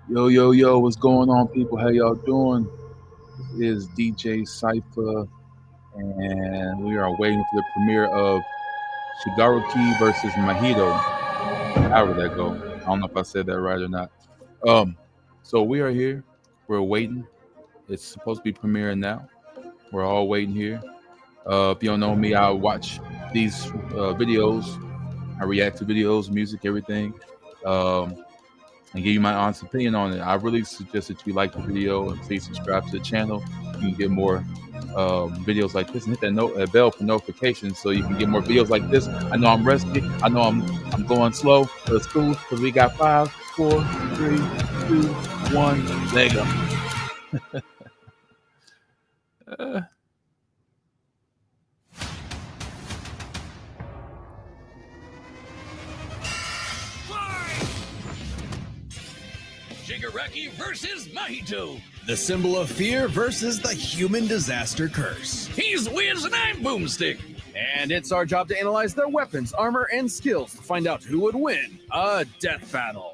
Yo, yo, yo, what's going on, people? How y'all doing? This is DJ Cypher, and we are waiting for the premiere of Shigaraki versus Mahito. However that go. I don't know if I said that right or not. Um, so we are here. We're waiting. It's supposed to be premiering now. We're all waiting here. If you don't know me, I watch these videos. I react to videos, music, everything. Um, and give you my honest opinion on it. I really suggest that you like the video and please subscribe to the channel. You can get more videos like this and hit that bell for notifications so you can get more videos like this. I know I'm rusty. I know I'm going slow, but it's cool because we got 5, 4, 3, 2, 1, Lego. uh, Shigaraki versus Mahito. The symbol of fear versus the human disaster curse. He's Wiz and I'm Boomstick. And it's our job to analyze their weapons, armor, and skills to find out who would win a death battle.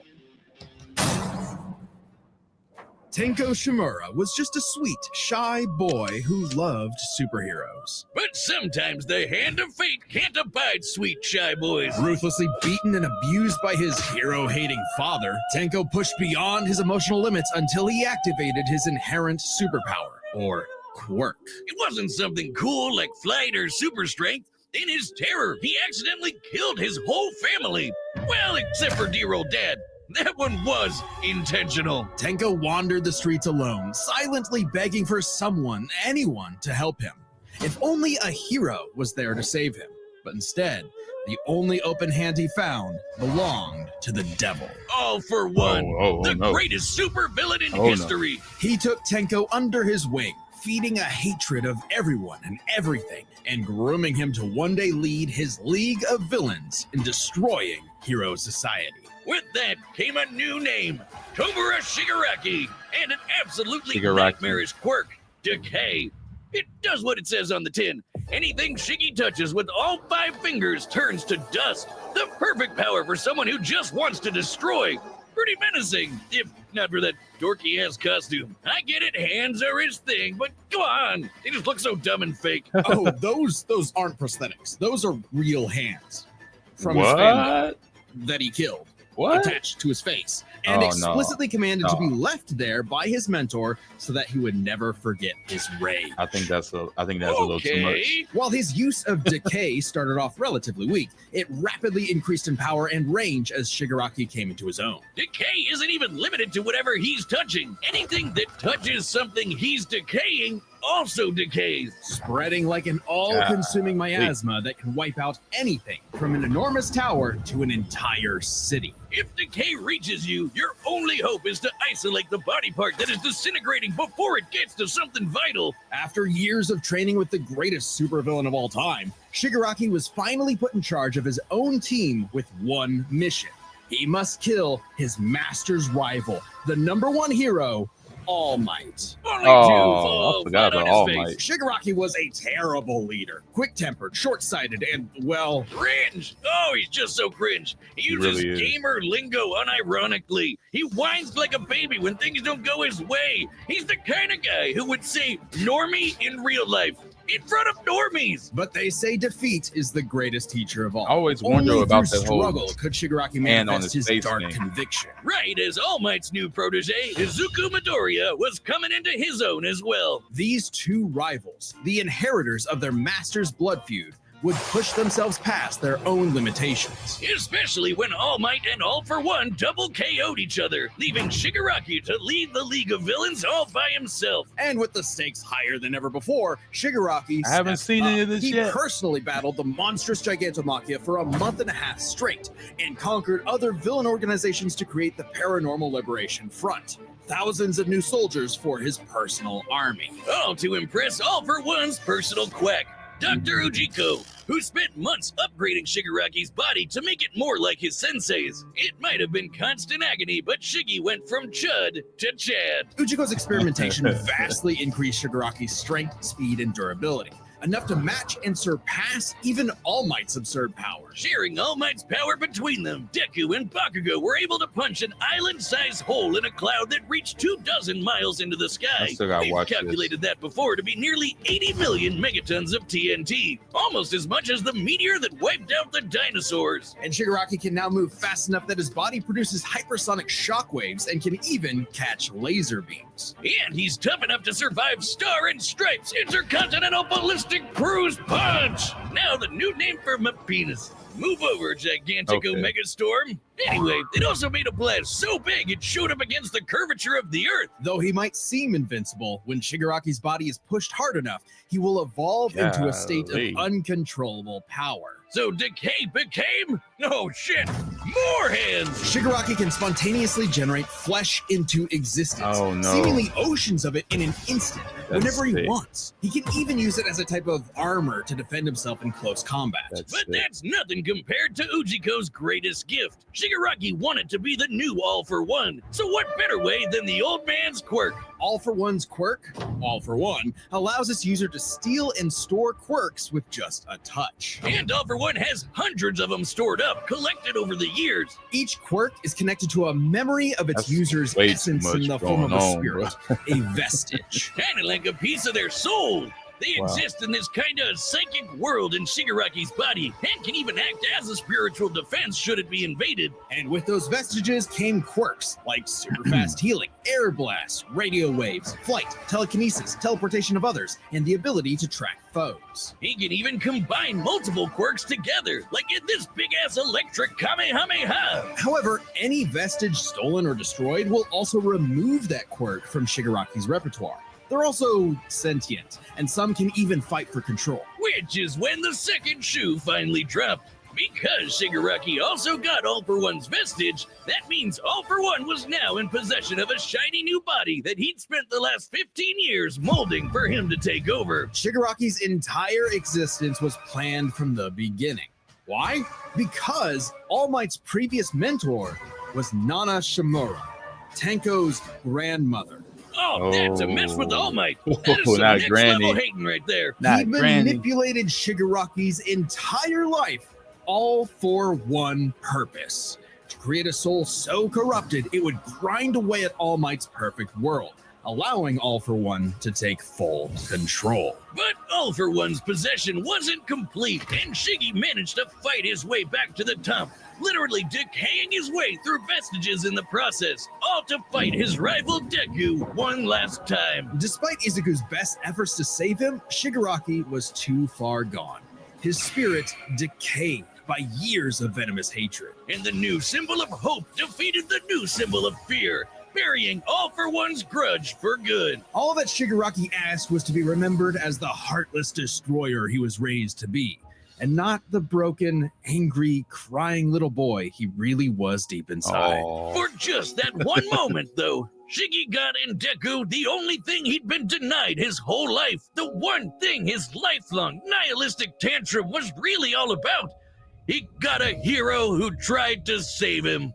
Tenko Shimura was just a sweet, shy boy who loved superheroes. But sometimes the hand of fate can't abide sweet shy boys. Ruthlessly beaten and abused by his hero-hating father, Tenko pushed beyond his emotional limits until he activated his inherent superpower, or quirk. It wasn't something cool like flight or super strength. In his terror, he accidentally killed his whole family. Well, except for dear old dad. That one was intentional. Tenko wandered the streets alone, silently begging for someone, anyone, to help him. If only a hero was there to save him. But instead, the only open hand he found belonged to the devil. All for one. The no. greatest supervillain in Oh, no. history. He took Tenko under his wing, feeding a hatred of everyone and everything, and grooming him to one day lead his League of Villains in destroying Hero Society. With that came a new name, Tobura Shigaraki, and an absolutely Shigaraki. nightmarish quirk, Decay. It does what it says on the tin. Anything Shiggy touches with all 5 fingers turns to dust. The perfect power for someone who just wants to destroy. Pretty menacing, if not for that dorky-ass costume. I get it, hands are his thing, but come on, they just look so dumb and fake. Oh, those aren't prosthetics. Those are real hands from his family What? that he killed. What? Attached to his face, and Oh, explicitly commanded to be No. left there by his mentor so that he would never forget his rage. I think that's a little too much. Okay. While his use of decay started off relatively weak, it rapidly increased in power and range as Shigaraki came into his own. Decay isn't even limited to whatever he's touching. Anything that touches something he's decaying also decays. Spreading like an all-consuming miasma that can wipe out anything from an enormous tower to an entire city. If decay reaches you, your only hope is to isolate the body part that is disintegrating before it gets to something vital. After years of training with the greatest supervillain of all time, Shigaraki was finally put in charge of his own team with one mission. He must kill his master's rival, the #1 hero, All Might. Only Oh, two I fall forgot flat on about All his face. Might. Shigaraki was a terrible leader, quick-tempered, short-sighted, and, well, Cringe! Oh, he's just so cringe. He uses really is. gamer lingo unironically. He whines like a baby when things don't go his way. He's the kind of guy who would say normie in real life, in front of normies. but they say defeat is the greatest teacher of all. I always wonder Only about through that whole struggle could Shigaraki hand on manifest his his face dark thing. conviction. Right as All Might's new protege, Izuku Midoriya, was coming into his own as well. These two rivals, the inheritors of their master's blood feud, would push themselves past their own limitations. Especially when All Might and All for One double KO'd each other, leaving Shigaraki to lead the League of Villains all by himself. And with the stakes higher than ever before, Shigaraki I haven't stepped seen any up. of this he yet. personally battled the monstrous Gigantomachia for a month and a half straight and conquered other villain organizations to create the Paranormal Liberation Front. Thousands of new soldiers for his personal army. All to impress All for One's personal quack, Dr. Ujiko, who spent months upgrading Shigaraki's body to make it more like his sensei's. It might have been constant agony, but Shiggy went from Chud to Chad. Ujiko's experimentation vastly increased Shigaraki's strength, speed, and durability. enough to match and surpass even All Might's absurd power. Sharing All Might's power between them, Deku and Bakugo were able to punch an island-sized hole in a cloud that reached 24 miles into the sky. still gotta We've watch calculated that before to be nearly 80 million megatons of TNT, almost as much as the meteor that wiped out the dinosaurs. And Shigaraki can now move fast enough that his body produces hypersonic shockwaves and can even catch laser beams. And he's tough enough to survive Star and Stripes' Intercontinental Ballistic Cruise Punch! Now the new name for my penis. Move over, gigantic Okay. Omega Storm. Anyway, it also made a blast so big it showed up against the curvature of the Earth. Though he might seem invincible, when Shigaraki's body is pushed hard enough, he will evolve into a state Golly. of uncontrollable power. So Decay became, oh shit, more hands! Shigaraki can spontaneously generate flesh into existence, Oh, no. seemingly oceans of it in an instant, That's whenever he sick. wants. He can even use it as a type of armor to defend himself in close combat. That's But sick. that's nothing compared to Ujiko's greatest gift. Shigaraki wanted to be the new All for One, so what better way than the old man's quirk? All for One's quirk, All for One, allows its user to steal and store quirks with just a touch. And All for One has hundreds of them stored up, collected over the years. Each quirk is connected to a memory of its That's user's way too essence in much the form of going a on, spirit, a vestige. Kind of like a piece of their soul. They Wow. exist in this kind of psychic world in Shigaraki's body and can even act as a spiritual defense should it be invaded. And with those vestiges came quirks like super fast healing, air blasts, radio waves, flight, telekinesis, teleportation of others, and the ability to track foes. He can even combine multiple quirks together, like in this big-ass electric Kamehameha. However, any vestige stolen or destroyed will also remove that quirk from Shigaraki's repertoire. They're also sentient, and some can even fight for control. Which is when the second shoe finally dropped. Because Shigaraki also got All for One's vestige, that means All for One was now in possession of a shiny new body that he'd spent the last 15 years molding for him to take over. Shigaraki's entire existence was planned from the beginning. Why? Because All Might's previous mentor was Nana Shimura, Tenko's grandmother. Oh, that's a mess with All Might. That is Oh, some not next Granny. level hating right there. He Not Granny. manipulated Shigaraki's entire life, all for one purpose: to create a soul so corrupted it would grind away at All Might's perfect world, allowing All for One to take full control. But All for One's possession wasn't complete, and Shiggy managed to fight his way back to the top, literally decaying his way through vestiges in the process, all to fight his rival Deku one last time. Despite Izuku's best efforts to save him, Shigaraki was too far gone. His spirit decayed by years of venomous hatred. And the new symbol of hope defeated the new symbol of fear, burying All for One's grudge for good. All that Shigaraki asked was to be remembered as the heartless destroyer he was raised to be, and not the broken, angry, crying little boy he really was deep inside. Oh, For just that one moment, though, Shiggy got in Deku the only thing he'd been denied his whole life, the one thing his lifelong nihilistic tantrum was really all about. He got a hero who tried to save him.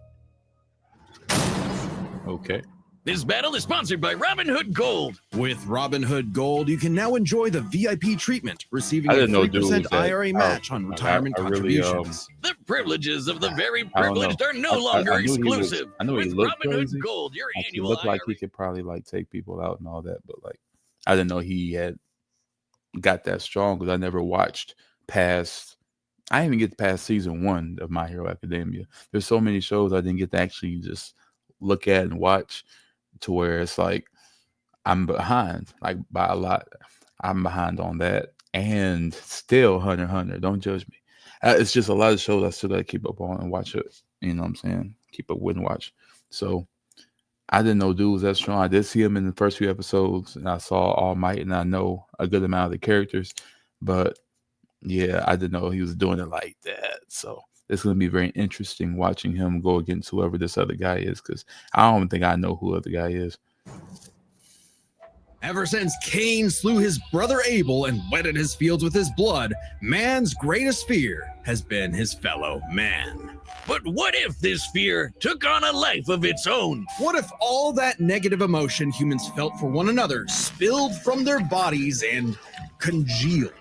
okay. This battle is sponsored by Robin Hood Gold. With Robin Hood Gold, you can now enjoy the VIP treatment, receiving I a didn't know 3% dude was that IRA match on powerful. retirement I really, contributions. The privileges of the very I don't know. privileged are no I longer knew he was- exclusive. I knew he With looked Robin Hood crazy. Gold, your Like, he annual looked like IRA he could probably like take people out and all that, but like I didn't know he had got that strong because I never watched past. I didn't even get past season 1 of My Hero Academia. There's so many shows I didn't get to actually just look at and watch, to where it's like I'm behind, like by a lot. I'm behind on that, and still Hunter x Hunter. Don't judge me. It's just a lot of shows I still got to keep up on and watch it. You know what I'm saying? Keep up with and watch. So I didn't know dude was that strong. I did see him in the first few episodes, and I saw All Might, and I know a good amount of the characters, but yeah, I didn't know he was doing it like that. So it's going to be very interesting watching him go against whoever this other guy is, because I don't think I know who the other guy is. Ever since Cain slew his brother Abel and wetted his fields with his blood, man's greatest fear has been his fellow man. But what if this fear took on a life of its own? What if all that negative emotion humans felt for one another spilled from their bodies and congealed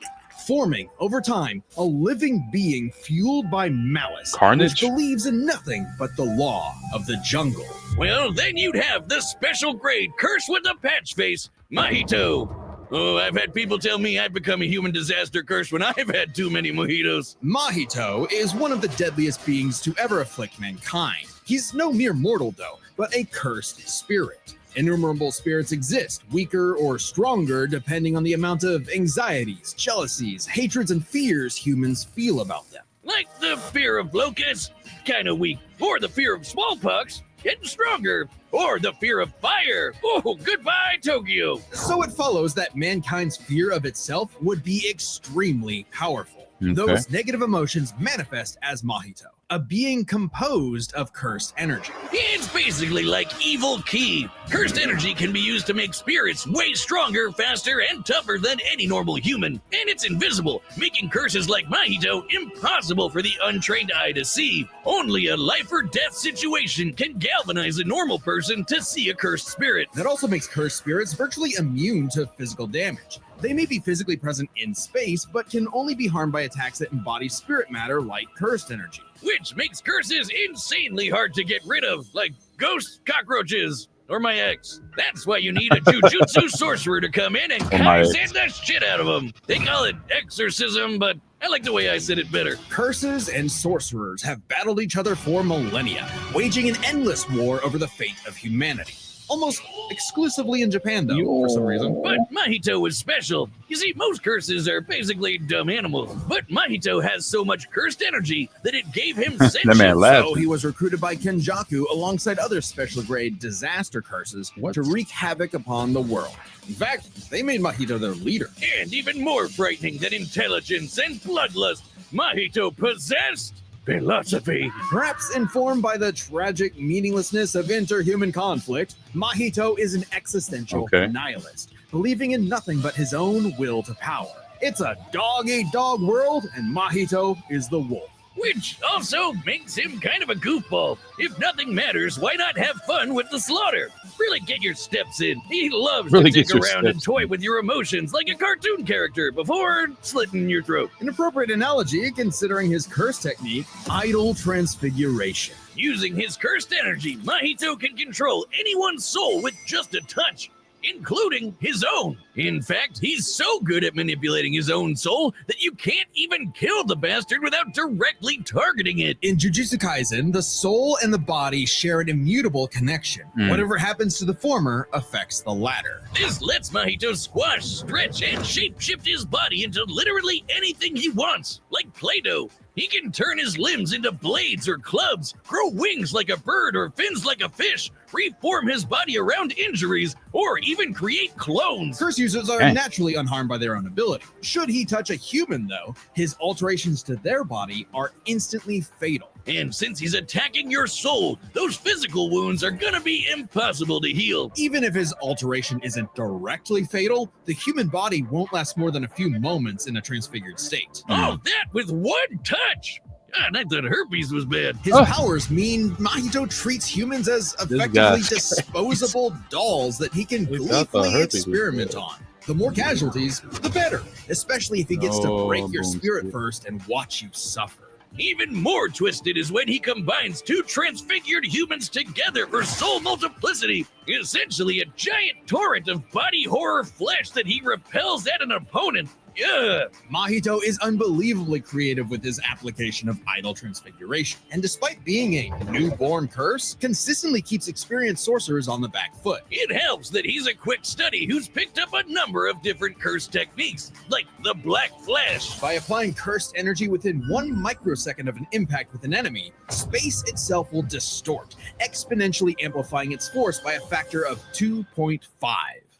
forming, over time, a living being fueled by malice, Carnage? which believes in nothing but the law of the jungle. Well, then you'd have the special grade curse with the patch face, Mahito. Oh, I've had people tell me I've become a human disaster curse when I've had too many mojitos. Mahito is one of the deadliest beings to ever afflict mankind. He's no mere mortal, though, but a cursed spirit. Innumerable spirits exist, weaker or stronger depending on the amount of anxieties, jealousies, hatreds, and fears humans feel about them. Like the fear of locusts, kinda weak. Or the fear of smallpox, getting stronger. Or the fear of fire. Oh, goodbye, Tokyo. So it follows that mankind's fear of itself would be extremely powerful. Okay. Those negative emotions manifest as Mahito, a being composed of cursed energy. It's basically like evil ki. Cursed energy can be used to make spirits way stronger, faster, and tougher than any normal human. And it's invisible, making curses like Mahito impossible for the untrained eye to see. Only a life or death situation can galvanize a normal person to see a cursed spirit. That also makes cursed spirits virtually immune to physical damage. They may be physically present in space, but can only be harmed by attacks that embody spirit matter like cursed energy. Which makes curses insanely hard to get rid of, like ghosts, cockroaches, or my ex. That's why you need a Jujutsu sorcerer to come in and Kaisen the shit out of them. They call it exorcism, but I like the way I said it better. Curses and sorcerers have battled each other for millennia, waging an endless war over the fate of humanity. Almost exclusively in Japan, though, for some reason. But Mahito was special. You see, most curses are basically dumb animals. But Mahito has so much cursed energy that it gave him That man sentience. laughed. So he was recruited by Kenjaku alongside other special grade disaster curses to wreak havoc upon the world. In fact, they made Mahito their leader. And even more frightening than intelligence and bloodlust, Mahito possessed philosophy. Perhaps informed by the tragic meaninglessness of interhuman conflict, Mahito is an existential nihilist, believing in nothing but his own will to power. It's a dog-eat-dog world, and Mahito is the wolf. Which also makes him kind of a goofball. If nothing matters, why not have fun with the slaughter? Really get your steps in. He loves Really to get dick your around and steps toy in. with your emotions like a cartoon character before slitting your throat. An appropriate analogy considering his curse technique, idol transfiguration. Using his cursed energy, Mahito can control anyone's soul with just a touch, including his own. In fact, he's so good at manipulating his own soul that you can't even kill the bastard without directly targeting it. In Jujutsu Kaisen, the soul and the body share an immutable connection. Whatever happens to the former affects the latter. This lets Mahito squash, stretch, and shape-shift his body into literally anything he wants, like Play-Doh. He can turn his limbs into blades or clubs, grow wings like a bird or fins like a fish, reform his body around injuries, or even create clones. Curse users are naturally unharmed by their own ability. Should he touch a human, though, his alterations to their body are instantly fatal. And since he's attacking your soul, those physical wounds are gonna be impossible to heal. Even if his alteration isn't directly fatal, the human body won't last more than a few moments in a transfigured state. All that with one touch! God, I thought herpes was bad. His powers mean Mahito treats humans as effectively disposable dolls that he can gleefully experiment on. The more casualties, the better, especially if he gets to break your spirit first and watch you suffer. Even more twisted is when he combines two transfigured humans together for soul multiplicity, essentially a giant torrent of body horror flesh that he repels at an opponent. Yeah. Mahito is unbelievably creative with his application of idol transfiguration, and despite being a newborn curse, consistently keeps experienced sorcerers on the back foot. It helps that he's a quick study who's picked up a number of different curse techniques, like the Black Flash. By applying cursed energy within 1 microsecond of an impact with an enemy, space itself will distort, exponentially amplifying its force by a factor of 2.5.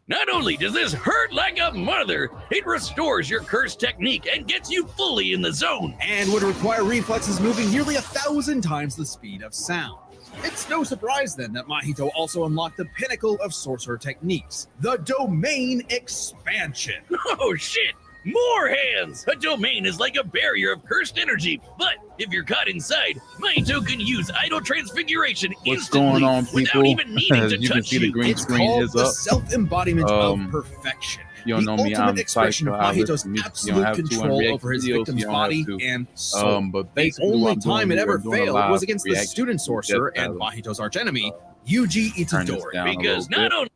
Not only does this hurt like a mother, it restores your curse technique and gets you fully in the zone. And would require reflexes moving nearly 1,000 times the speed of sound. It's no surprise then that Mahito also unlocked the pinnacle of sorcerer techniques, the domain expansion. Oh shit! More hands! A domain is like a barrier of cursed energy, but if you're caught inside, Mahito can use idle transfiguration What's instantly going on, without people? even needing As to you can touch see, the you. green It's screen called is the up. self-embodiment of perfection. You don't The know me, ultimate I'm expression of Psycho. I Mahito's listen to music. You don't absolute have to on control react over his videos, victim's you don't have body to. and soul. But The basically, what only I'm doing time it here, ever I'm doing a failed live was against the reaction student to sorcerer Death and Battle. Mahito's archenemy, Yuji Turn this Itadori. down a Because little not bit.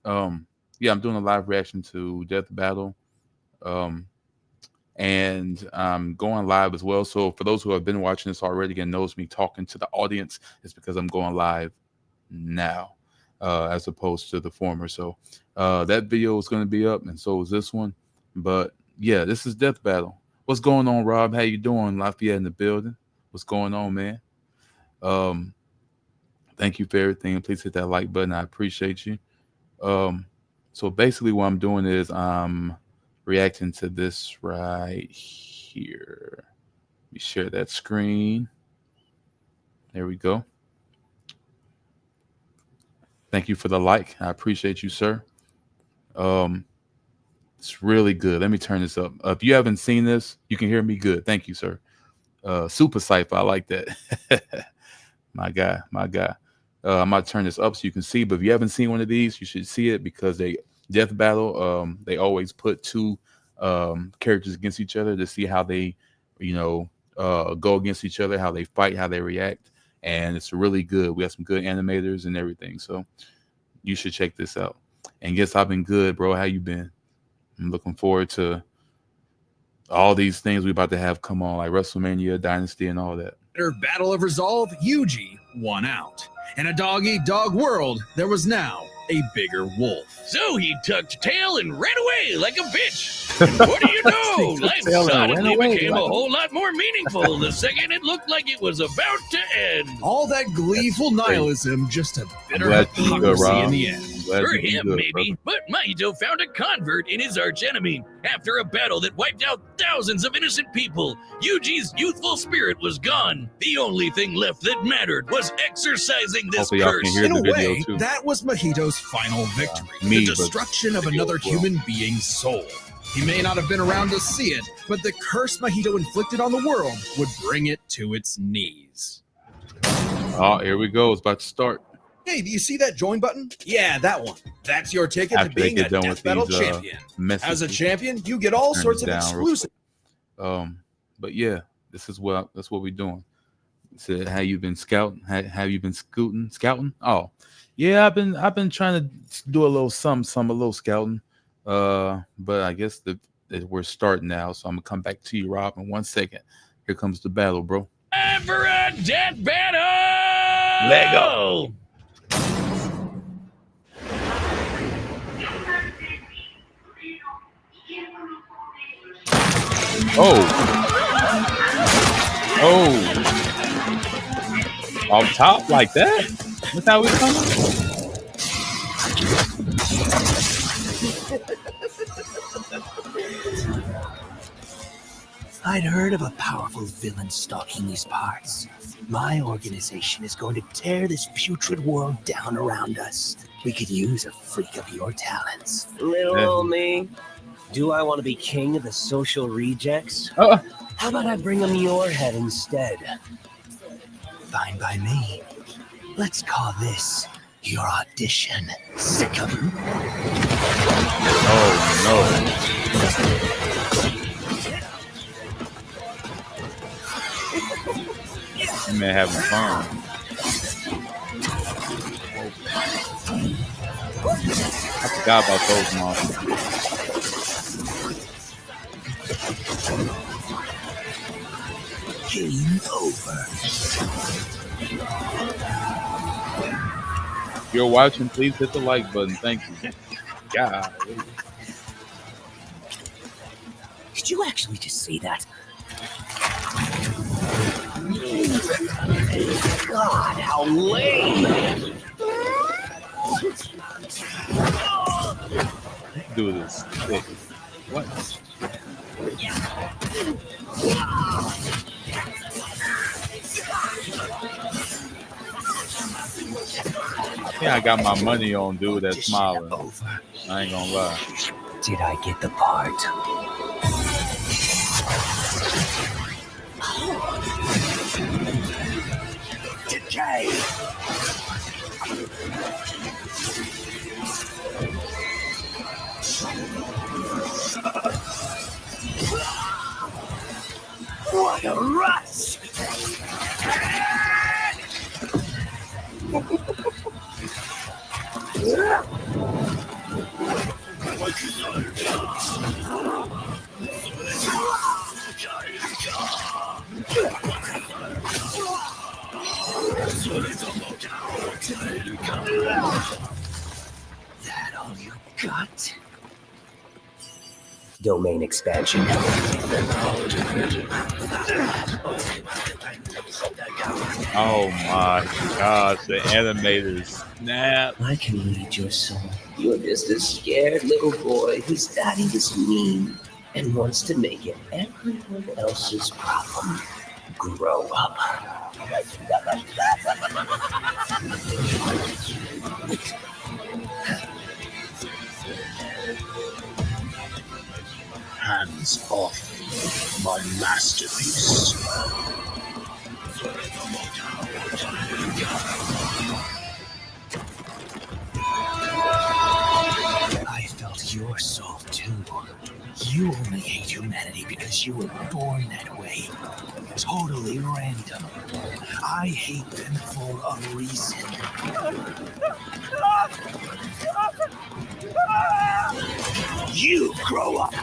only Yeah, I'm doing a live reaction to Death Battle. And I'm going live as well. So for those who have been watching this already and knows me talking to the audience, it's because I'm going live now, as opposed to the former. So that video is going to be up, and so is this one. But yeah, this is Death Battle. What's going on, Rob? How you doing? Lafayette in the building. What's going on, man? Thank you for everything. Please hit that like button. I appreciate you. So basically what I'm doing is I'm reacting to this right here. Let me share that screen. There we go. Thank you for the like. I appreciate you, sir. It's really good. Let me turn this up. If you haven't seen this, you can hear me good. Thank you, sir. Super Cypher, I like that. My guy, my guy. I'm gonna turn this up so you can see. But if you haven't seen one of these, you should see it because Death Battle. They always put two characters against each other to see how they, go against each other, how they fight, how they react, and it's really good. We have some good animators and everything, so you should check this out. And yes, I've been good, bro. How you been? I'm looking forward to all these things we about to have come on, like WrestleMania, Dynasty, and all that. Battle of Resolve, Yuji won out. In a dog-eat-dog world, there was now a bigger wolf. So he tucked tail and ran away like a bitch. And what do you know? Life suddenly became a whole lot more meaningful the second it looked like it was about to end. All that gleeful nihilism, just a bitter glad you good, hypocrisy Rob. in the end. For him, maybe, but Mahito found a convert in his archenemy. After a battle that wiped out thousands of innocent people, Yuji's youthful spirit was gone. The only thing left that mattered was exercising this Hopefully y'all can curse. hear In the a video way, too. that was Mahito's final victory. Me, the but destruction of video another as well. human being's soul. He may not have been around to see it, but the curse Mahito inflicted on the world would bring it to its knees. Oh, here we go. It's about to start. Hey, do you see that join button? Yeah, that one. That's your ticket to After they being a get done Death with Battle these champion. messages. As a champion, you get all Turn sorts it of down real exclusive. But yeah, that's what we're doing. Said, how you been scouting? Have you been scouting? Oh, yeah, I've been trying to do a little some a little scouting. But I guess that we're starting now, so I'm gonna come back to you, Rob, in 1 second. Here comes the battle, bro. Time for a Death Battle! Let go. Oh. Off top like that? That's how we coming? I'd heard of a powerful villain stalking these parts. My organization is going to tear this putrid world down around us. We could use a freak of your talents. Little old me. Do I want to be king of the social rejects? How about I bring them your head instead? Fine by me. Let's call this your audition. Sick of them? Oh no. You may have fun. I forgot about those monsters. Game over. If you're watching, please hit the like button. Thank you. God. Did you actually just see that? God, how lame! Do this. Quick. What? Yeah, I got my money on dude that's smiling. I ain't gonna lie. Did I get the part? Decay! What a rush! That all you got? Domain expansion. Oh my gosh, the animators snap. I can read your soul. You're just a scared little boy whose daddy was mean and wants to make it everyone else's problem. Grow up. Hands off my masterpiece. I felt your soul too. You only hate humanity because you were born that way. Totally random. I hate them for a reason. You grow up.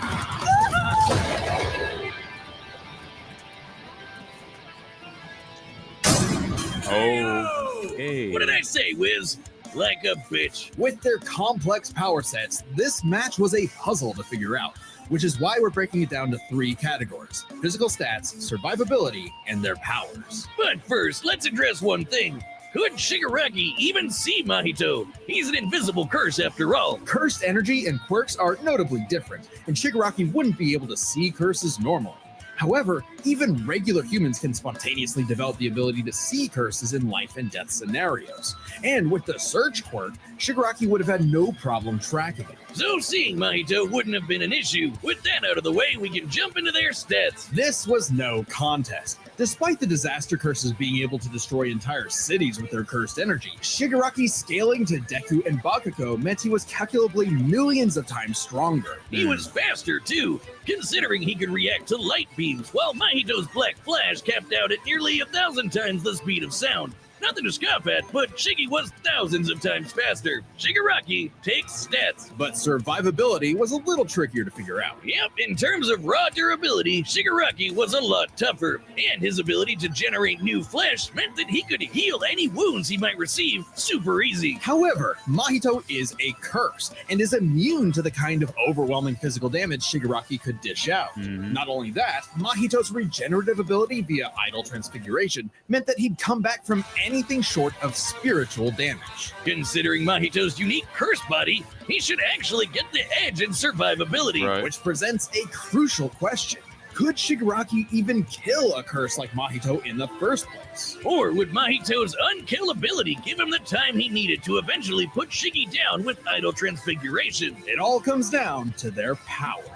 Okay. What did I say, Wiz? Like a bitch. With their complex power sets, this match was a puzzle to figure out, which is why we're breaking it down to 3 categories: physical stats, survivability, and their powers. But first, let's address one thing. Could Shigaraki even see Mahito? He's an invisible curse after all. Cursed energy and quirks are notably different, and Shigaraki wouldn't be able to see curses normally. However, even regular humans can spontaneously develop the ability to see curses in life and death scenarios. And with the search quirk, Shigaraki would have had no problem tracking it. So seeing Mahito wouldn't have been an issue. With that out of the way, we can jump into their stats. This was no contest. Despite the disaster curses being able to destroy entire cities with their cursed energy, Shigaraki's scaling to Deku and Bakugo meant he was calculably millions of times stronger. He was faster too, considering he could react to light beams, while Mahito's Black Flash capped out at nearly 1,000 times the speed of sound. Nothing to scoff at, but Shiggy was thousands of times faster. Shigaraki takes stats. But survivability was a little trickier to figure out. Yep, in terms of raw durability, Shigaraki was a lot tougher, and his ability to generate new flesh meant that he could heal any wounds he might receive super easy. However, Mahito is a curse and is immune to the kind of overwhelming physical damage Shigaraki could dish out. Not only that, Mahito's regenerative ability via idle transfiguration meant that he'd come back from anything short of spiritual damage. Considering Mahito's unique curse body, he should actually get the edge in survivability. Right. Which presents a crucial question. Could Shigaraki even kill a curse like Mahito in the first place? Or would Mahito's unkillability give him the time he needed to eventually put Shiggy down with idle transfiguration? It all comes down to their powers.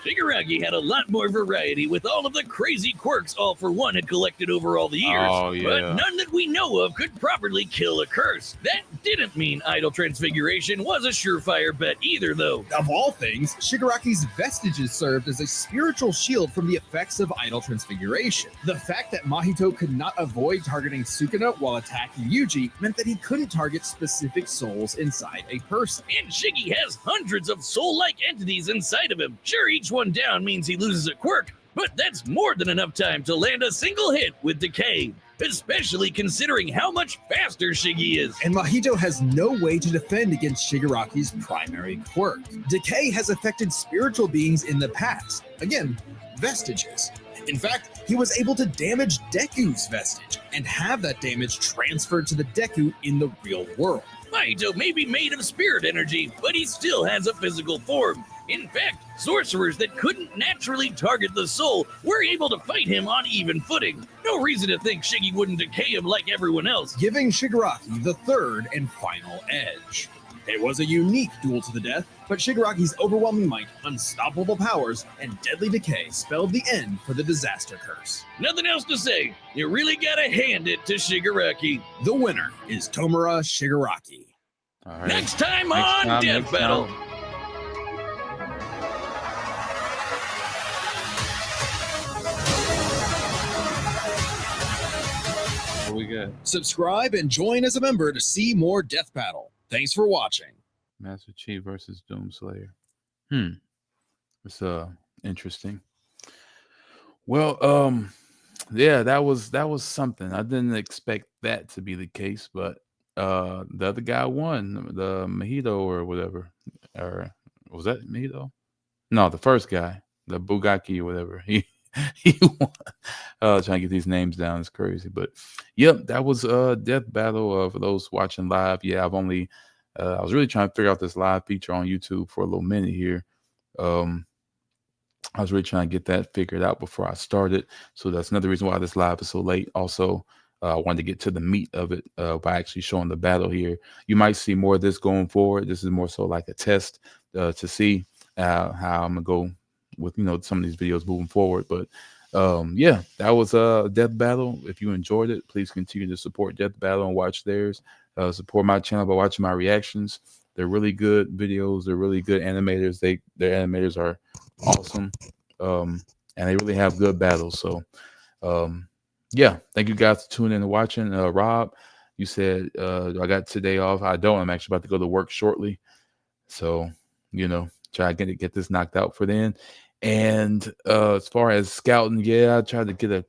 Shigaraki had a lot more variety, with all of the crazy quirks All For One had collected over all the years. Oh, yeah. But none that we know of could properly kill a curse. That didn't mean idle transfiguration was a surefire bet either, though. Of all things, Shigaraki's vestiges served as a spiritual shield from the effects of idle transfiguration. The fact that Mahito could not avoid targeting Sukuna while attacking Yuji meant that he couldn't target specific souls inside a person. And Shiggy has hundreds of soul-like entities inside of him. Sure, each one down means he loses a quirk, but that's more than enough time to land a single hit with Decay, especially considering how much faster Shiggy is. And Mahito has no way to defend against Shigaraki's primary quirk. Decay has affected spiritual beings in the past. Again, vestiges. In fact, he was able to damage Deku's vestige and have that damage transferred to the Deku in the real world. Mahito may be made of spirit energy, but he still has a physical form. In fact, sorcerers that couldn't naturally target the soul were able to fight him on even footing. No reason to think Shiggy wouldn't decay him like everyone else. Giving Shigaraki the third and final edge. It was a unique duel to the death, but Shigaraki's overwhelming might, unstoppable powers, and deadly decay spelled the end for the disaster curse. Nothing else to say. You really gotta hand it to Shigaraki. The winner is Tomura Shigaraki. All right. Next time on Death Battle. What we got? Subscribe and join as a member to see more Death Battle. Thanks for watching. Master Chief versus Doomslayer. It's interesting. Well, yeah, that was something. I didn't expect that to be the case, but the other guy won, the Mahito or whatever. Or was that Mahito? No, the first guy, the Bugaki or whatever. He won. Trying to get these names down is crazy. But yep, that was Death Battle for those watching live. Yeah, I've only I was really trying to figure out this live feature on YouTube for a little minute here. I was really trying to get that figured out before I started. So that's another reason why this live is so late. Also, I wanted to get to the meat of it by actually showing the battle here. You might see more of this going forward. This is more so like a test to see how I'm going to go with, some of these videos moving forward. But yeah, that was Death Battle. If you enjoyed it, please continue to support Death Battle and watch theirs. Support my channel by watching my reactions. They're really good videos. They're really good animators. Their animators are awesome, and they really have good battles. So yeah, thank you guys for tuning in and watching. Rob, you said I got today off. I don't. I'm actually about to go to work shortly, so try to get this knocked out for then. And as far as scouting, yeah, I tried to get a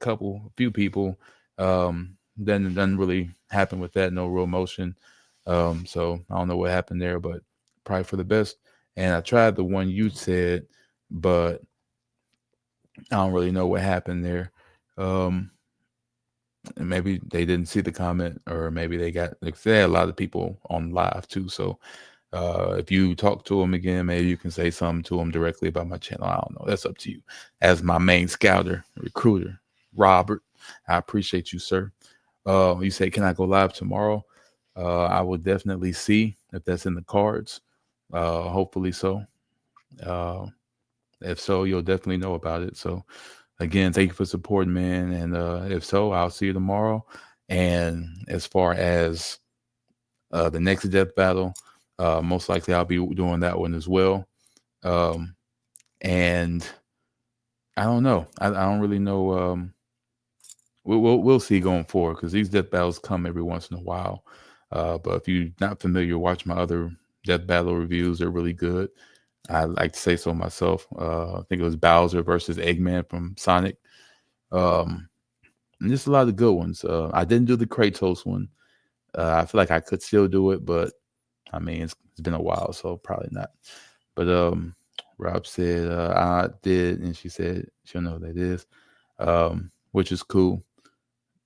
few people. Then doesn't really happen with that. No real motion. So I don't know what happened there, but probably for the best. And I tried the one you said, but I don't really know what happened there. And maybe they didn't see the comment, or maybe they had a lot of people on live too. So if you talk to them again, maybe you can say something to them directly about my channel. I don't know. That's up to you. As my main scouter, recruiter, Robert, I appreciate you, sir. You say, can I go live tomorrow? I will definitely see if that's in the cards. Hopefully so. If so, you'll definitely know about it. So again, thank you for supporting, man. And if so, I'll see you tomorrow. And as far as the next Death Battle, most likely I'll be doing that one as well. And I don't know. I don't really know. We'll see going forward, because these death battles come every once in a while. But if you're not familiar, watch my other death battle reviews. They're really good. I like to say so myself. I think it was Bowser versus Eggman from Sonic. And just a lot of good ones. I didn't do the Kratos one. I feel like I could still do it, but I mean, it's been a while, so probably not. But Rob said I did, and she said she'll know what that is, which is cool.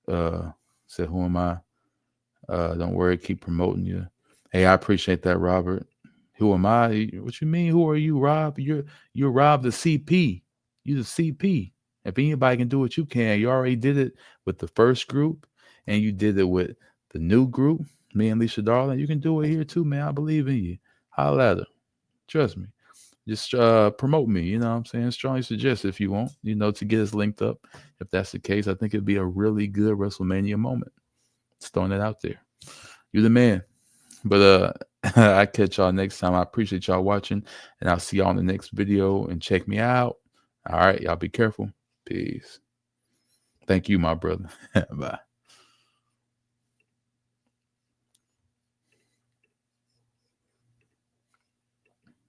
Said, who am I? Don't worry, keep promoting you. Hey, I appreciate that, Robert. Who am I? What you mean? Who are you, Rob? You're Rob the CP. You the CP. If anybody can do what you can, you already did it with the first group, and you did it with the new group, me and Leisha Darling. You can do it here too, man. I believe in you. Holla at her. Trust me. Just promote me, you know what I'm saying? Strongly suggest if you want, to get us linked up. If that's the case, I think it'd be a really good WrestleMania moment. Just throwing it out there. You're the man. But I catch y'all next time. I appreciate y'all watching, and I'll see y'all in the next video, and check me out. All right, y'all be careful. Peace. Thank you, my brother. Bye.